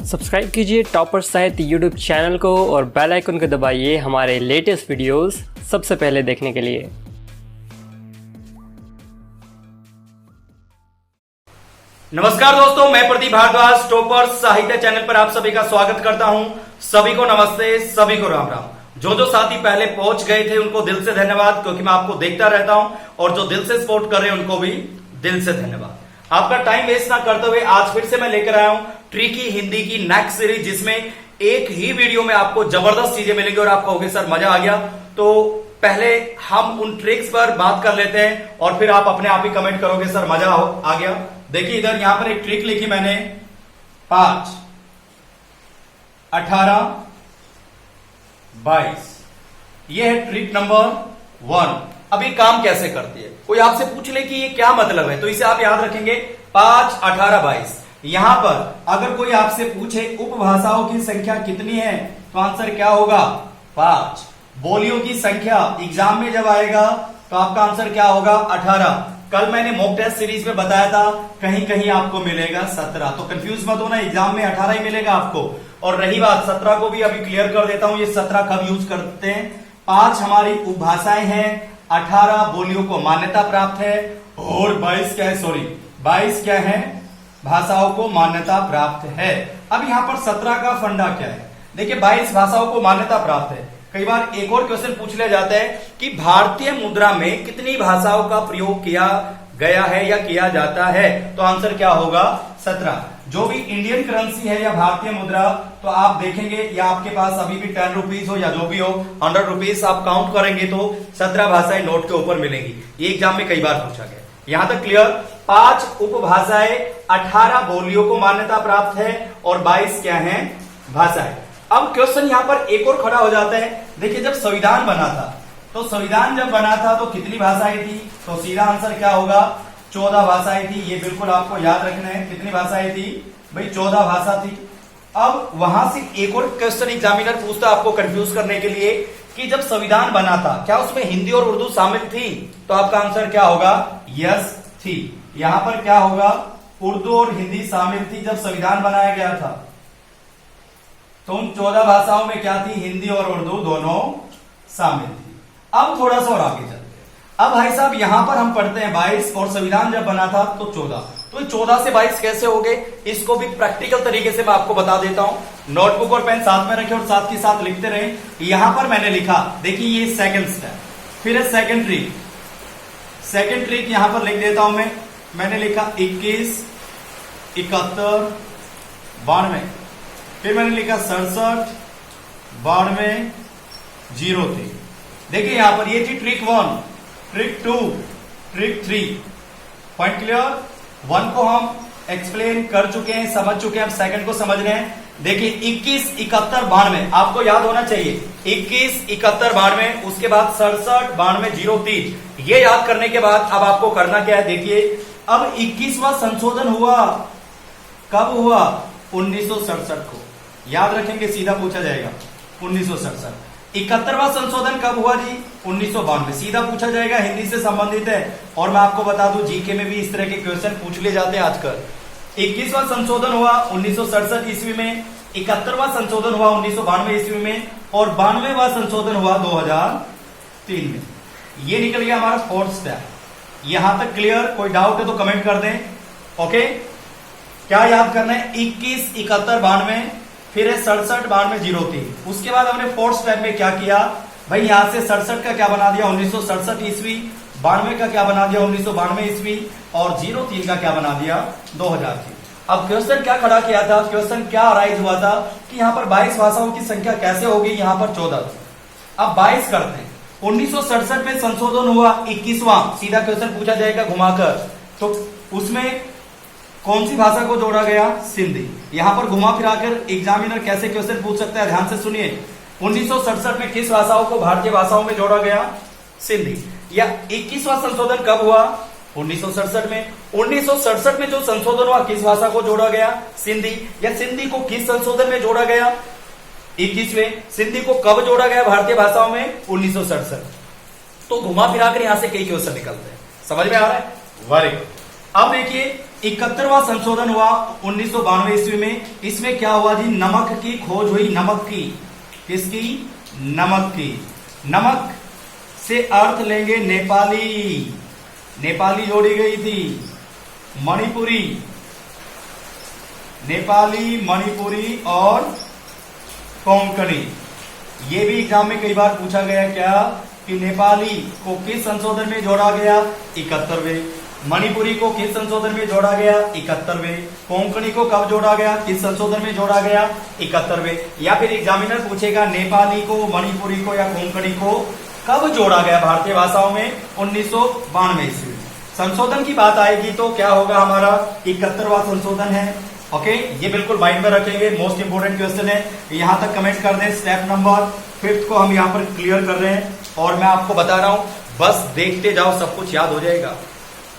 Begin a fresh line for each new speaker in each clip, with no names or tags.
Subscribe कीजिए topper साहित्य YouTube channel को और बेल आइकन को दबाइए हमारे लेटेस्ट वीडियोस सबसे पहले देखने के लिए।
नमस्कार दोस्तों, मैं प्रदीप भारद्वाज टॉपर साहित्य चैनल पर आप सभी का स्वागत करता हूं। सभी को नमस्ते, सभी को राम राम। जो साथी पहले पहुंच गए थे उनको दिल से धन्यवाद, क्योंकि मैं आपको देखता रहता हूं, और जो दिल से सपोर्ट कर रहे हैं उनको भी दिल से धन्यवाद। आपका टाइम वेस्ट ना करते हुए आज फिर से मैं लेकर आया हूं ट्रिकी हिंदी की नेक्स्ट सीरीज, जिसमें एक ही वीडियो में आपको जबरदस्त चीजें मिलेंगी और आप कहोगे सर मजा आ गया। तो पहले हम उन ट्रिक्स पर बात कर लेते हैं और फिर आप अपने आप ही कमेंट करोगे सर मजा आ गया। देखिए इधर यहां पर एक ट्रिक लिखी मैंने, 5, 18, 22। यह है ट्रिक नंबर 1। अब ये काम कैसे करती है? कोई आपसे पूछ ले कि ये क्या मतलब है, तो इसे आप याद रखेंगे 5, 18, 22। यहां पर अगर कोई आपसे पूछे उपभाषाओं की संख्या कितनी है, तो आंसर क्या होगा? 5। बोलियों की संख्या एग्जाम में जब आएगा तो आपका आंसर क्या होगा? 18। कल मैंने मॉक टेस्ट सीरीज में बताया था कहीं कहीं आपको मिलेगा 17, तो कंफ्यूज मत होना, एग्जाम में 18 ही मिलेगा आपको। और रही बात 17 को भी अभी क्लियर कर देता हूं, ये 17 कब यूज करते हैं। 5 हमारी उपभाषाएं हैं, 18 बोलियों को मान्यता प्राप्त है, और 22 क्या है? सॉरी 22 क्या है? भाषाओं को मान्यता प्राप्त है। अब यहां पर 17 का फंडा क्या है? देखिए 22 भाषाओं को मान्यता प्राप्त है। कई बार एक और क्वेश्चन पूछ लिया जाता है कि भारतीय मुद्रा में कितनी भाषाओं का प्रयोग किया गया है या किया जाता है, तो आंसर क्या होगा? 17। जो भी इंडियन करेंसी है या भारतीय मुद्रा, तो आप देखेंगे या आपके पास अभी भी 10 रुपीज हो या जो भी हो 100 रुपीज, आप काउंट करेंगे तो 17 भाषाएं नोट के ऊपर मिलेंगी। ये एग्जाम में कई बार पूछा गया। यहां तक क्लियर? 5 उपभाषाएं, 18 बोलियों को मान्यता प्राप्त है और 22 क्या है? भाषाएं। अब क्वेश्चन यहां पर एक और खड़ा हो जाता है। देखिए जब संविधान बना था, तो संविधान जब बना था तो कितनी भाषाएं थी? तो सीधा आंसर क्या होगा? 14 भाषाएं थी। ये बिल्कुल आपको याद रखना है। कितनी भाषाएं थी भाई? 14 भाषा थी। अब वहां से एक और क्वेश्चन एग्जामिनर पूछता आपको कंफ्यूज करने के लिए कि जब संविधान बना था क्या उसमें हिंदी और उर्दू शामिल थी? तो आपका आंसर क्या होगा? यस थी। यहां पर क्या होगा? उर्दू और हिंदी शामिल थी जब संविधान बनाया गया था। तो उन 14 भाषाओं में क्या थी? हिंदी और उर्दू दोनों शामिल थी। अब थोड़ा सा और आगे चलते हैं। अब भाई साहब यहां पर हम पढ़ते हैं 22, और संविधान जब बना था तो 14। तो 14 से 22 कैसे हो गए, इसको भी प्रैक्टिकल तरीके से मैं आपको बता देता हूं। नोटबुक और पेन साथ में रखें और साथ के साथ लिखते रहे। यहां पर मैंने लिखा, देखिए ये सेकंड स्टेप, फिर है सेकंड ट्रिक। सेकंड ट्रिक यहां पर लिख देता हूं मैंने लिखा 21, 71, 92, फिर मैंने लिखा 67, 92, 03। देखिए यहां पर ये थी trick 1, trick 2, trick 3। Point clear? 1 को हम एक्सप्लेन कर चुके हैं, समझ चुके हैं, अब सेकंड को समझ रहे हैं। देखिए 21, 71, 92 आपको याद होना चाहिए। 21, 71, 92, उसके बाद 67, 92, 03। ये याद करने के बाद अब आपको करना क्या है? देखिए अब 21वां संशोधन हुआ, कब हुआ? 1967 को। याद रखेंगे, सीधा पूछा जाएगा 1967। 71वां संशोधन कब हुआ जी? 1992। सीधा पूछा जाएगा, हिंदी से संबंधित है। और मैं आपको बता दूं जीके में भी इस तरह के क्वेश्चन पूछ लिए जाते हैं आजकल। 21वां संशोधन हुआ 1967 ईस्वी में, 71वां संशोधन हुआ 1992 ईस्वी में, और 92वां संशोधन हुआ 2003 में। ये निकल गया हमारा फोर्थ स्टेप। यहां तक क्लियर? कोई डाउट है तो कमेंट कर दें। ओके, क्या याद करना है? 21, 71, 92, फिर है 67, 92, 03। उसके बाद हमने फोर्थ स्टेप में क्या किया भाई? यहां से 67 का क्या बना दिया? 1967 ईस्वी। 92 का क्या बना दिया? 1992 ईस्वी। और 03 का क्या बना दिया? 2003। अब क्वेश्चन क्या खड़ा किया था? क्वेश्चन क्या अराइज हुआ था कि यहां पर 22 भाषाओं की संख्या कैसे होगी? यहां पर 14 थी, अब 22 करते हैं। 1967 में संशोधन हुआ 21वां, सीधा क्वेश्चन पूछा जाएगा घुमाकर, तो उसमें कौन सी भाषा को जोड़ा गया? सिंधी। यहां पर घुमा फिराकर एग्जामिनर कैसे क्वेश्चन पूछ सकता है? ध्यान से सुनिए। 1967 में किस भाषाओं को भारतीय भाषाओं में जोड़ा गया? सिंधी। या 21वां संशोधन कब हुआ? 1967 में। 1967 में जो संशोधन हुआ किस भाषा को जोड़ा गया? सिंधी। या सिंधी को किस संशोधन में जोड़ा गया? 21वें। सिंधी को कब जोड़ा गया भारतीय भाषाओं में? 1967। तो घुमा फिराकर यहां से कई क्वेश्चन निकलते हैं। समझ में आ रहा है? Very good. अब देखिए 71वां संशोधन हुआ 1992 ईस्वी में। इसमें क्या हुआ जी, नमक की खोज हुई। नमक की, किसकी? नमक की। नमक से अर्थ लेंगे नेपाली, नेपाली जोड़ी गई थी, मणिपुरी, नेपाली, मणिपुरी और कोंकणी। ये भी एग्जाम में कई बार पूछा गया क्या कि नेपाली को किस संशोधन में जोड़ा गया? 71वें। मणिपुरी को किस संशोधन में जोड़ा गया? 71वें। कोंकणी को कब जोड़ा गया? किस संशोधन में जोड़ा गया? 71वें। या फिर एग्जामिनर पूछेगा नेपाली को, मणिपुरी को या कोंकणी को कब जोड़ा गया भारतीय भाषाओं में? 1992 ईस्वी। संशोधन की बात आएगी तो क्या होगा हमारा? 71वां संशोधन है। ओके, ये बिल्कुल माइंड में रखेंगे, मोस्ट इंपोर्टेंट क्वेश्चन है। यहां तक कमेंट कर दें। स्टेप नंबर 5 को हम यहां पर क्लियर कर रहे हैं और मैं आपको बता रहा हूं, बस देखते जाओ, सब कुछ याद हो जाएगा।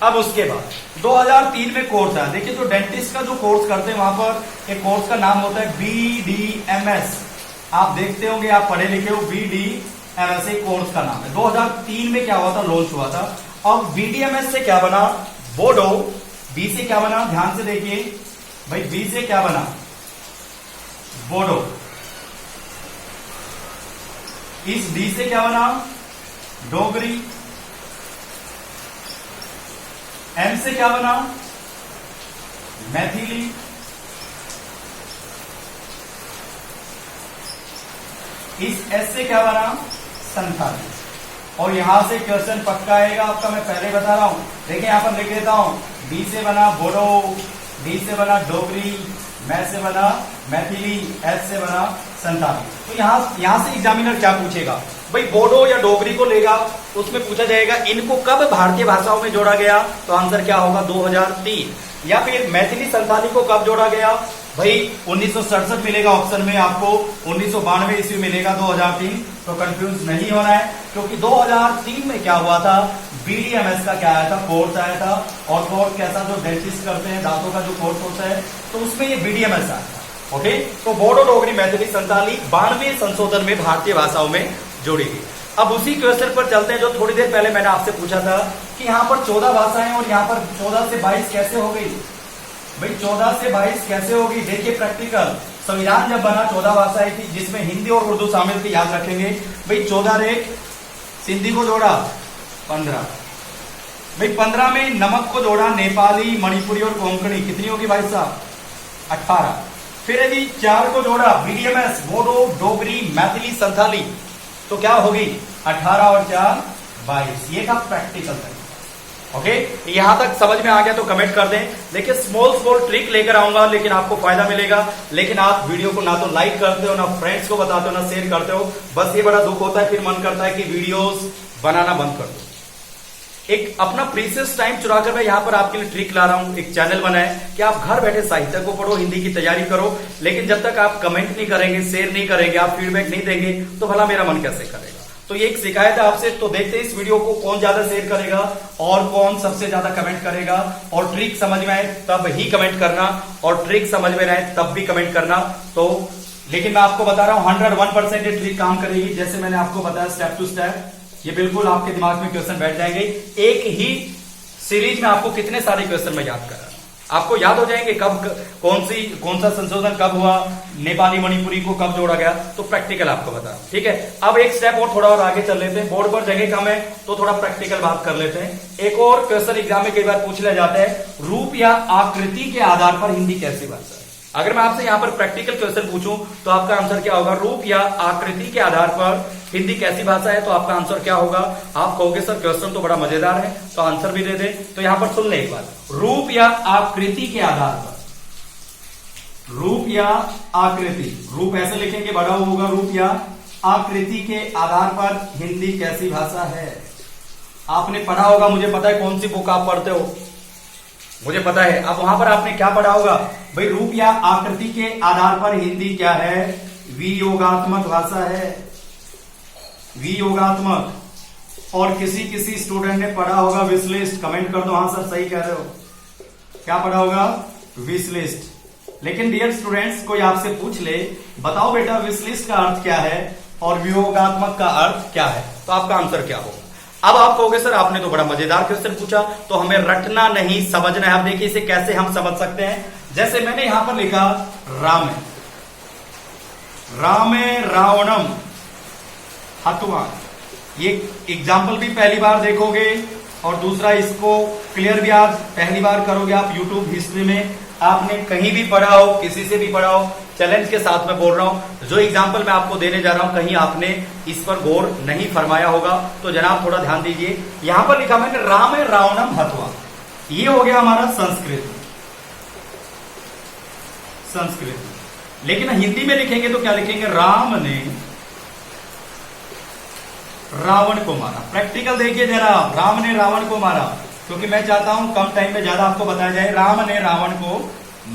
अब उसके बाद 2003 में कोर्स आया। देखिए, जो डेंटिस्ट का जो कोर्स करते हैं वहां पर एक कोर्स का नाम होता है BDMS। आप देखते होंगे, आप पढ़े लिखे हो, BDMS एक कोर्स का नाम है। 2003 में क्या हुआ था? लॉन्च हुआ था। अब BDMS से क्या बना? बोडो। बी से क्या बना? ध्यान से देखिए भाई, बी से क्या बना? बोडो। इस डी से क्या बना? डोगरी। एम से क्या बना? मैथिली। इस एस से क्या बना? संथाली। और यहां से क्वेश्चन पक्का आएगा आपका, मैं पहले बता रहा हूं। देखिए यहां पर लिख देता हूं, बी से बना बोडो, डी से बना डोगरी, मै से बना मैथिली, एस से बना संथाली। तो यहां से एग्जामिनर क्या पूछेगा भाई? बोडो या डोगरी को लेगा, उसमें पूछा जाएगा इनको कब भारतीय भाषाओं में जोड़ा गया? तो आंसर क्या होगा? 2003। या फिर मैथिली संथाली को कब जोड़ा गया भाई? 1967 मिलेगा ऑप्शन में आपको, 1992 ईस्वी मिलेगा 2003। तो कंफ्यूज नहीं होना है, क्योंकि 2003 में क्या हुआ था? BDMS का क्या आया था? कोर्स आया था। और कोर्स कैसा? जो डेंटिस्ट करते हैं, दांतों का जो कोर्स होता है, तो उसमें ये BDMS आया था। ओके, तो बोडो, डोगरी, मैथिली, संथाली 92 संशोधन में भारतीय भाषाओं में जोड़ी गई। अब उसी क्वेश्चन पर चलते हैं जो थोड़ी देर पहले मैंने आपसे पूछा था कि यहाँ पर 14 भाषाएं और यहाँ पर 14 से 22 कैसे हो गई भाई? 14 से 22 कैसे होगी? देखिए प्रैक्टिकल, संविधान जब बना 14 भाषाएं थी, जिसमें हिंदी और उर्दू शामिल थी, याद रखेंगे भाई। 14 रेख सिंधी को जोड़ा 15 भाई। 15 में नमक को जोड़ा नेपाली, मणिपुरी और कोंकणी, कितनी होगी भाई साहब? 18। फिर यदि 4 को जोड़ा BDMS, बोडो, डोगरी, मैथिली, संथाली, तो क्या होगी? 18 और 4 22। ये था प्रैक्टिकल तरीका। ओके, यहां तक समझ में आ गया तो कमेंट कर दें। देखिए स्मॉल ट्रिक लेकर आऊंगा, लेकिन आपको फायदा मिलेगा। लेकिन आप वीडियो को ना तो लाइक करते हो, ना फ्रेंड्स को बताते हो, ना शेयर करते हो। बस ये बड़ा दुख होता है, फिर मन करता है कि वीडियोस बनाना बंद कर दो। एक अपना प्रीशियस टाइम चुराकर मैं यहां पर आपके लिए ट्रिक ला रहा हूं। एक चैनल बना है कि आप घर बैठे साहित्य को पढ़ो, हिंदी की तैयारी करो, लेकिन जब तक आप कमेंट नहीं करेंगे, शेयर नहीं करेंगे, आप फीडबैक नहीं देंगे, तो भला मेरा मन कैसे करेगा? तो ये एक शिकायत है आपसे। तो देखते हैं इस वीडियो को कौन ज्यादा शेयर करेगा और कौन सबसे ज्यादा कमेंट करेगा। और ट्रिक समझ में आए तब ही कमेंट करना, और ट्रिक समझ में आए तब भी कमेंट करना। तो लेकिन मैं आपको बता रहा हूं 101% ये ट्रिक काम करेगी। जैसे मैंने आपको बताया स्टेप टू स्टेप, ये बिल्कुल आपके दिमाग में क्वेश्चन बैठ जाएंगे। एक ही सीरीज में आपको कितने सारे क्वेश्चन में याद कर रहा हूं, आपको याद हो जाएंगे कब कौन सा संशोधन कब हुआ, नेपाली मणिपुरी को कब जोड़ा गया। तो प्रैक्टिकल आपको बता, ठीक है। अब एक स्टेप और थोड़ा और आगे चल लेते हैं। बोर्ड पर जगह कम है तो थोड़ा प्रैक्टिकल बात कर लेते हैं। एक और क्वेश्चन एग्जाम में कई बार पूछ लिया जाता है, रूप या आकृति के आधार पर हिंदी कैसी भाषा है। अगर मैं आपसे यहां पर प्रैक्टिकल क्वेश्चन पूछूं तो आपका आंसर क्या होगा? रूप या आकृति के आधार पर हिंदी कैसी भाषा है। तो आपका आंसर क्या होगा? आप कहोगे सर क्वेश्चन तो बड़ा मजेदार है, तो आंसर भी दे दे। तो यहां पर सुन ले एक बार, रूप या आकृति के आधार पर, रूप या आकृति, रूप ऐसे लिखेंगे बड़ा होगा, रूप या आकृति के आधार पर हिंदी कैसी भाषा है। आपने पढ़ा होगा, मुझे पता है कौन सी बुक आप पढ़ते हो, मुझे पता है। अब वहां पर आपने क्या पढ़ा होगा भाई? रूप या आकृति के आधार पर हिंदी क्या है? वियोगात्मक भाषा है, वियोगात्मक। और किसी स्टूडेंट ने पढ़ा होगा विश्लिष्ट, कमेंट कर दो हाँ सर सही कह रहे हो। क्या पढ़ा होगा? विश्लिष्ट। लेकिन डियर स्टूडेंट्स, कोई आपसे पूछ ले बताओ बेटा विश्लिष्ट का अर्थ क्या है और वियोगात्मक का अर्थ क्या है, तो आपका आंसर क्या होगा? अब आप कहोगे सर आपने तो बड़ा मजेदार क्वेश्चन पूछा, तो हमें रटना नहीं समझना है। अब देखिए इसे कैसे हम समझ सकते हैं। जैसे मैंने यहां पर लिखा रामे रावणम हत्वा, ये एग्जाम्पल भी पहली बार देखोगे और दूसरा इसको क्लियर भी आज पहली बार करोगे आप यूट्यूब हिस्ट्री में। आपने कहीं भी पढ़ा हो, किसी से भी पढ़ा हो, चैलेंज के साथ में बोल रहा हूं, जो एग्जाम्पल मैं आपको देने जा रहा हूं कहीं आपने इस पर गौर नहीं फरमाया होगा, तो जनाब थोड़ा ध्यान दीजिए। यहां पर लिखा मैंने राम रावणम हत्वा, ये हो गया हमारा संस्कृत। लेकिन हिंदी में लिखेंगे तो क्या लिखेंगे, राम ने रावण को मारा। प्रैक्टिकल देखिए जरा, राम ने रावण को मारा, क्योंकि मैं चाहता हूं कम टाइम में ज्यादा आपको बताया जाए। राम ने रावण को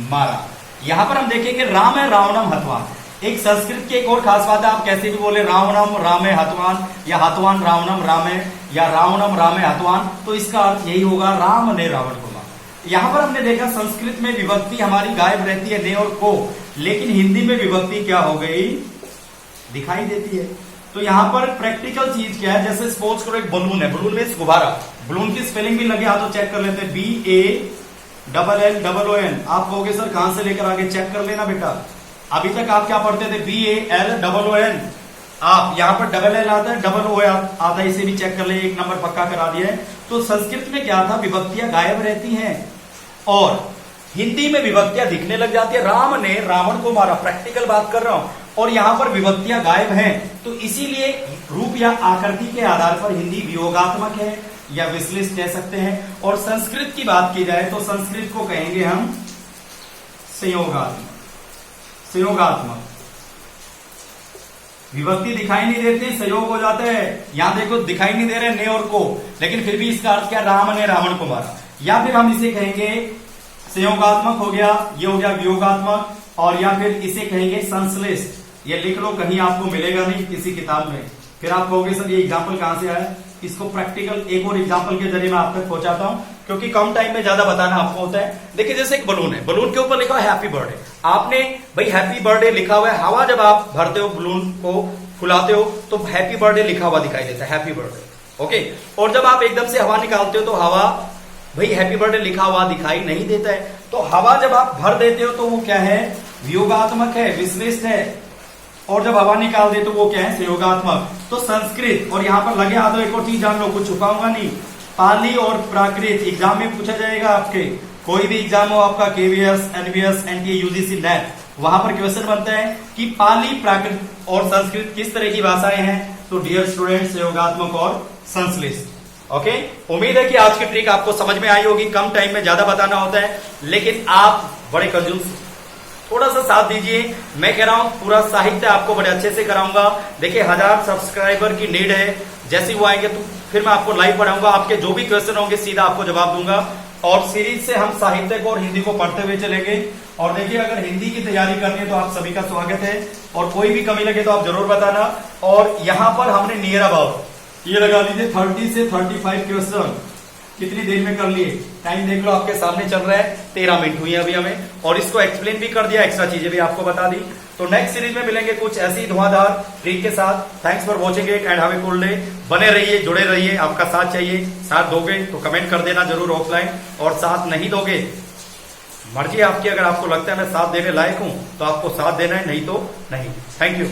मारा, यहां पर हम देखेंगे राम रावणम हतवान। एक संस्कृत की एक और खास बात है, आप कैसे भी बोले रावणम रामे हतवान या हतवान रावणम रामे या रावणम रामे हतवान, तो इसका अर्थ यही होगा राम ने रावण को मारा। यहां पर हमने देखा संस्कृत में विभक्ति हमारी गायब रहती है, ने और को, लेकिन हिंदी में विभक्ति क्या हो गई, दिखाई देती है। तो यहां पर प्रैक्टिकल चीज क्या है, जैसे सपोज करो एक बलून है, बलून में गुब्बारा, बलून की स्पेलिंग भी लगे हाथों चेक कर लेते हैं, BALLON। आप कहोगे सर कहां से लेकर आगे, चेक कर लेना बेटा। अभी तक आप क्या पढ़ते थे, BALLON, आप यहां पर DLL आता है, OO आता है, इसे भी चेक कर ले, एक नंबर पक्का करा दिया है। तो संस्कृत में क्या था, विभक्तियां गायब रहती हैं और हिंदी में विभक्तियां दिखने लग जाती है। राम ने रावण को मारा, प्रैक्टिकल बात कर रहा हूं, और यहां पर विभक्तियां गायब हैं, तो इसीलिए रूप या आकृति के आधार पर हिंदी वियोगात्मक है या विश्लिष्ट कह सकते हैं। और संस्कृत की बात की जाए तो संस्कृत को कहेंगे हम संयोगात्मक। विभक्ति दिखाई नहीं देती, संयोग हो जाते हैं। यहां देखो दिखाई नहीं दे रहे ने और को, लेकिन फिर भी इसका अर्थ क्या, राम ने रावण को मारा। या फिर हम इसे कहेंगे संयोगात्मक हो गया, ये हो गया वियोगात्मक, और या फिर इसे कहेंगे संश्लिष्ट। ये लिख लो, कहीं आपको मिलेगा नहीं किसी किताब में। फिर आप कहोगे सर ये एग्जाम्पल कहां से आया, इसको प्रैक्टिकल एक और एग्जाम्पल के जरिए मैं आप तक पहुंचाता हूं, क्योंकि कम टाइम में ज्यादा बताना आपको होता है। देखिए जैसे एक बलून है, बलून के ऊपर लिखा है हैप्पी बर्थडे। आपने भाई हैप्पी बर्थडे लिखा हुआ है, हवा जब आप भरते हो बलून को फुलाते हो तो हैप्पी बर्थडे लिखा हुआ दिखाई देता है, हैप्पी बर्थडे, ओके। और जब आप एकदम से हवा निकालते हो तो हवा भाई हैप्पी बर्थडे लिखा हुआ दिखाई नहीं देता है। तो हवा जब आप भर देते हो तो वो क्या है, वियोगात्मक है, विश्लिष्ट है। और जब हवा निकाल दे तो वो क्या है, संयोगात्मक। तो संस्कृत, और यहां पर लगे हाथों एक और चीज जान लो, कुछ छुपाऊंगा नहीं, पाली और प्राकृत एग्जाम में पूछा जाएगा आपके, कोई भी एग्जाम हो आपका, KVS, NVS, NTA, UGC, NET, वहां पर क्वेश्चन बनता है कि पाली, प्राकृत और संस्कृत किस तरह की भाषाएं हैं। तो डियर स्टूडेंट, संयोगात्मक और संश्लिष्ट, ओके। उम्मीद है कि आज की ट्रिक आपको समझ में आई होगी। कम टाइम में ज्यादा बताना होता है, लेकिन आप बड़े कंजूस, थोड़ा सा साथ दीजिए। मैं कह रहा हूं पूरा साहित्य आपको बड़े अच्छे से कराऊंगा। देखिए 1000 सब्सक्राइबर की नीड है, जैसे वो आएंगे तो फिर मैं आपको लाइव पढ़ाऊंगा, आपके जो भी क्वेश्चन होंगे सीधा आपको जवाब दूंगा। और सीरीज से हम साहित्य को और हिंदी को पढ़ते हुए चलेंगे। और देखिए अगर हिंदी की तैयारी करनी है तो आप सभी का स्वागत है, और कोई भी कमी लगे तो आप जरूर बताना। और यहां पर हमने नियर अबाउट ये लगा लीजिए 30 से 35 क्वेश्चन कितनी देर में कर लिए, टाइम देख लो आपके सामने चल रहा है, 13 मिनट हुई है अभी हमें, और इसको एक्सप्लेन भी कर दिया, एक्स्ट्रा चीजें भी आपको बता दी। तो नेक्स्ट सीरीज में मिलेंगे कुछ ऐसी धुआंधार ट्रिक के साथ। Thanks for watching it and have a cool day. बने रहिए, जुड़े रहिए, आपका साथ चाहिए। साथ दोगे तो कमेंट कर देना जरूर ऑफलाइन, और साथ नहीं दोगे मर्जी आपकी, अगर आपको लगता है मैं साथ देने लायक हूं तो आपको साथ देना है, नहीं तो नहीं। Thank you.